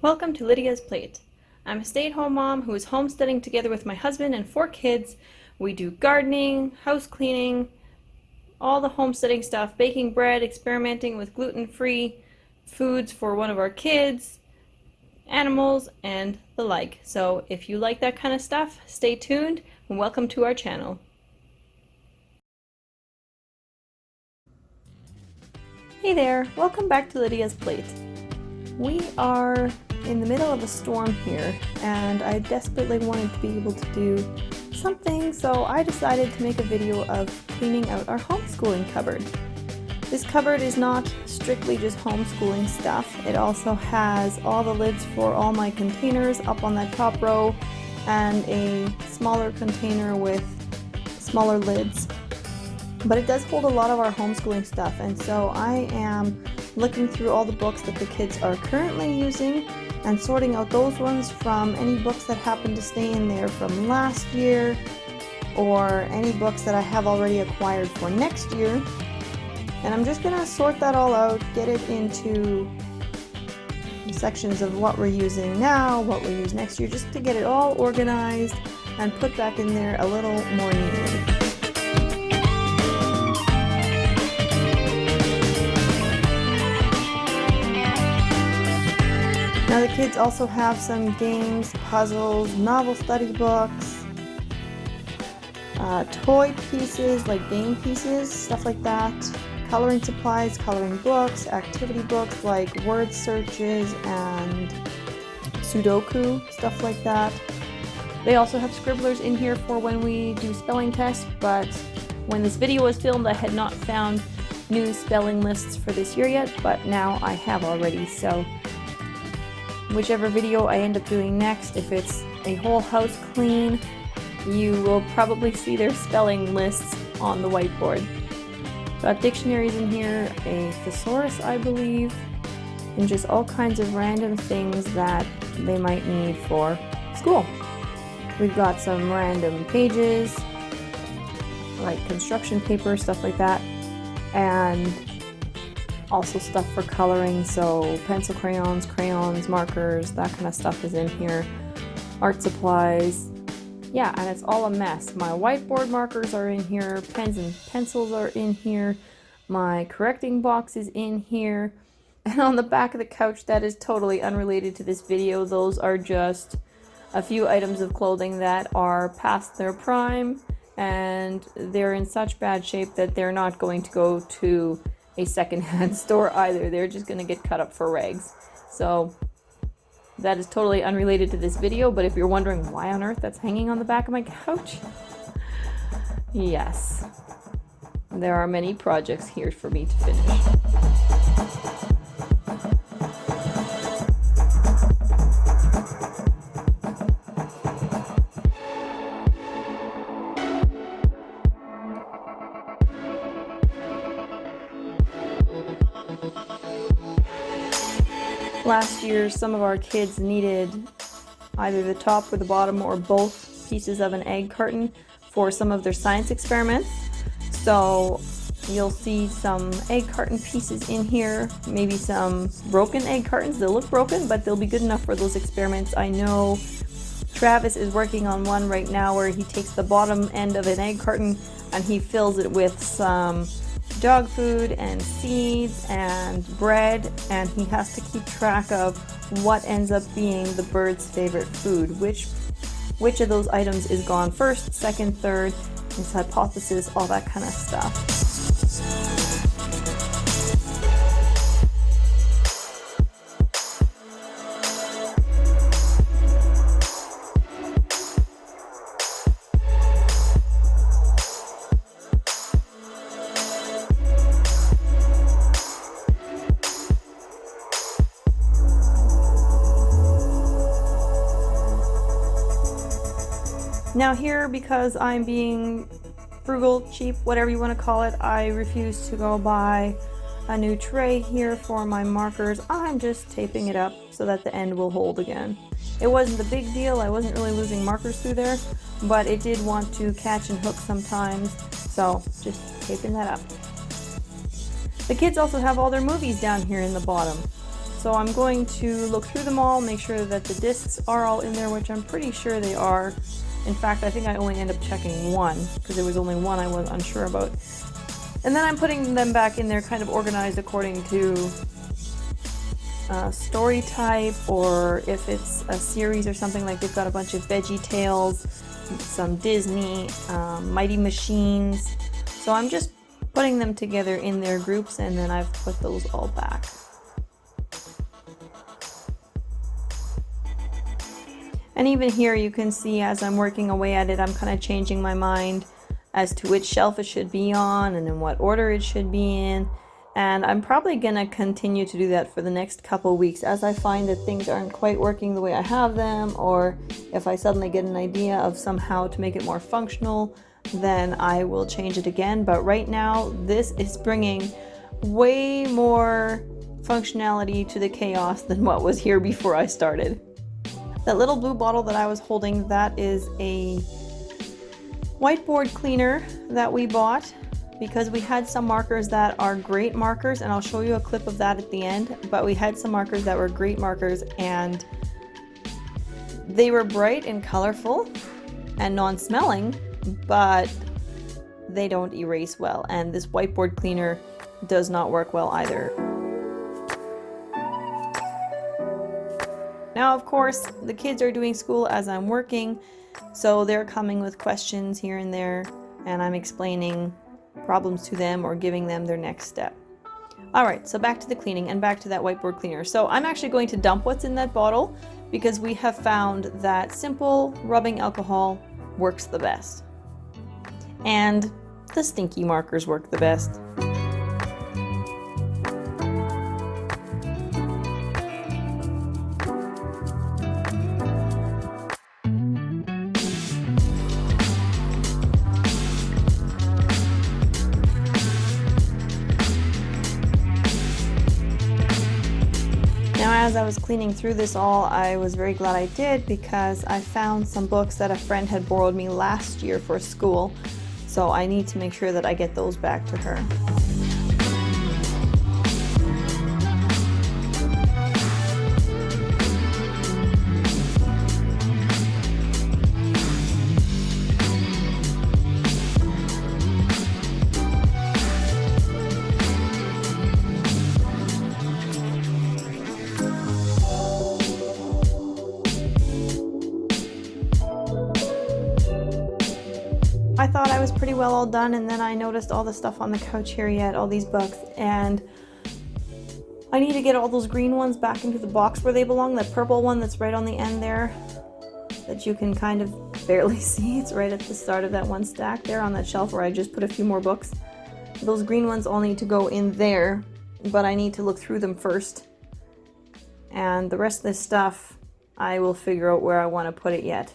Welcome to Lydia's Plate. I'm a stay-at-home mom who is homesteading together with my husband and 4 kids. We do gardening, house cleaning, all the homesteading stuff, baking bread, experimenting with gluten-free foods for one of our kids, animals, and the like. So if you like that kind of stuff, stay tuned and welcome to our channel. Hey there, welcome back to Lydia's Plate. We are in the middle of a storm here, and I desperately wanted to be able to do something, so I decided to make a video of cleaning out our homeschooling cupboard. This cupboard is not strictly just homeschooling stuff. It also has all the lids for all my containers up on that top row and a smaller container with smaller lids. But it does hold a lot of our homeschooling stuff, and so I am looking through all the books that the kids are currently using and sorting out those ones from any books that happen to stay in there from last year or any books that I have already acquired for next year. And I'm just gonna sort that all out, get it into sections of what we're using now, what we use next year, just to get it all organized and put back in there a little more neatly. Now the kids also have some games, puzzles, novel study books, toy pieces like game pieces, stuff like that, coloring supplies, coloring books, activity books like word searches and Sudoku, stuff like that. They also have scribblers in here for when we do spelling tests, but when this video was filmed I had not found new spelling lists for this year yet, but now I have already, so whichever video I end up doing next, if it's a whole house clean, you will probably see their spelling lists on the whiteboard. Got dictionaries in here, a thesaurus I believe, and just all kinds of random things that they might need for school. We've got some random pages, like construction paper, stuff like that, and also stuff for coloring, so pencil crayons, markers, that kind of stuff is in here. Art supplies. Yeah, and it's all a mess. My whiteboard markers are in here, pens and pencils are in here, my correcting box is in here, and on the back of the couch, that is totally unrelated to this video, those are just a few items of clothing that are past their prime, and they're in such bad shape that they're not going to go to a secondhand store either. They're just gonna get cut up for rags. So that is totally unrelated to this video, but if you're wondering why on earth that's hanging on the back of my couch, yes, there are many projects here for me to finish. Last year, some of our kids needed either the top or the bottom or both pieces of an egg carton for some of their science experiments. So you'll see some egg carton pieces in here, maybe some broken egg cartons. They'll look broken, but they'll be good enough for those experiments. I know Travis is working on one right now where he takes the bottom end of an egg carton and he fills it with some dog food and seeds and bread, and he has to keep track of what ends up being the bird's favorite food, which of those items is gone first, second, third, his hypothesis, all that kind of stuff. Now here, because I'm being frugal, cheap, whatever you want to call it, I refuse to go buy a new tray here for my markers. I'm just taping it up so that the end will hold again. It wasn't a big deal, I wasn't really losing markers through there, but it did want to catch and hook sometimes, so just taping that up. The kids also have all their movies down here in the bottom. So I'm going to look through them all, make sure that the discs are all in there, which I'm pretty sure they are. In fact, I think I only end up checking one because there was only one I was unsure about. And then I'm putting them back in there kind of organized according to story type, or if it's a series or something, like they've got a bunch of Veggie Tales, some Disney, Mighty Machines. So I'm just putting them together in their groups, and then I've put those all back. And even here you can see as I'm working away at it, I'm kind of changing my mind as to which shelf it should be on and in what order it should be in. And I'm probably going to continue to do that for the next couple weeks as I find that things aren't quite working the way I have them, or if I suddenly get an idea of somehow to make it more functional, then I will change it again. But right now, this is bringing way more functionality to the chaos than what was here before I started. That little blue bottle that I was holding, that is a whiteboard cleaner that we bought because we had some markers that are great markers, and I'll show you a clip of that at the end, but we had some markers that were great markers, and they were bright and colorful and non-smelling, but they don't erase well, and this whiteboard cleaner does not work well either. Now, of course, the kids are doing school as I'm working, so they're coming with questions here and there, and I'm explaining problems to them or giving them their next step. Alright, so back to the cleaning and back to that whiteboard cleaner. So I'm actually going to dump what's in that bottle because we have found that simple rubbing alcohol works the best. And the stinky markers work the best. As I was cleaning through this all, I was very glad I did because I found some books that a friend had borrowed me last year for school, so I need to make sure that I get those back to her. I thought I was pretty well all done, and then I noticed all the stuff on the couch here yet, all these books, and I need to get all those green ones back into the box where they belong. That purple one that's right on the end there that you can kind of barely see. It's right at the start of that one stack there on that shelf where I just put a few more books. Those green ones all need to go in there, but I need to look through them first. And the rest of this stuff, I will figure out where I want to put it yet.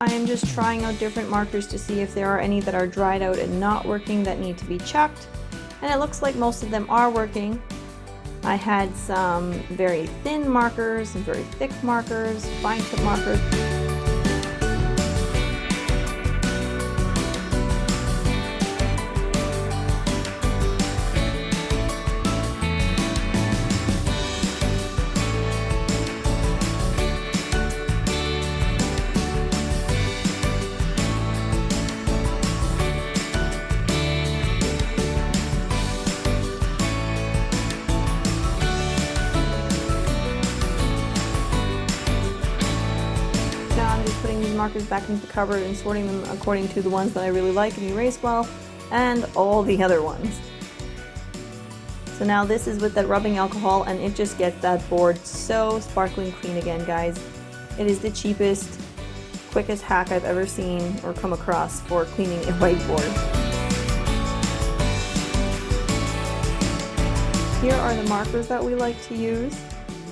I am just trying out different markers to see if there are any that are dried out and not working that need to be chucked. And it looks like most of them are working. I had some very thin markers, some very thick markers, fine tip markers. Putting these markers back into the cupboard and sorting them according to the ones that I really like and erase well, and all the other ones. So now this is with that rubbing alcohol, and it just gets that board so sparkling clean again, guys. It is the cheapest, quickest hack I've ever seen or come across for cleaning a whiteboard. Here are the markers that we like to use.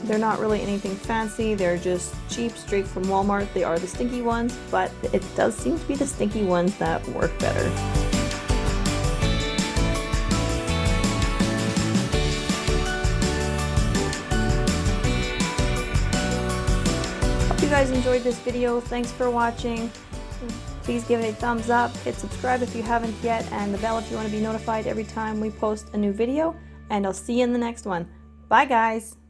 They're not really anything fancy, they're just cheap, straight from Walmart. They are the stinky ones, but it does seem to be the stinky ones that work better. Hope you guys enjoyed this video. Thanks for watching. Please give it a thumbs up, hit subscribe if you haven't yet, and the bell if you want to be notified every time we post a new video. And I'll see you in the next one. Bye guys!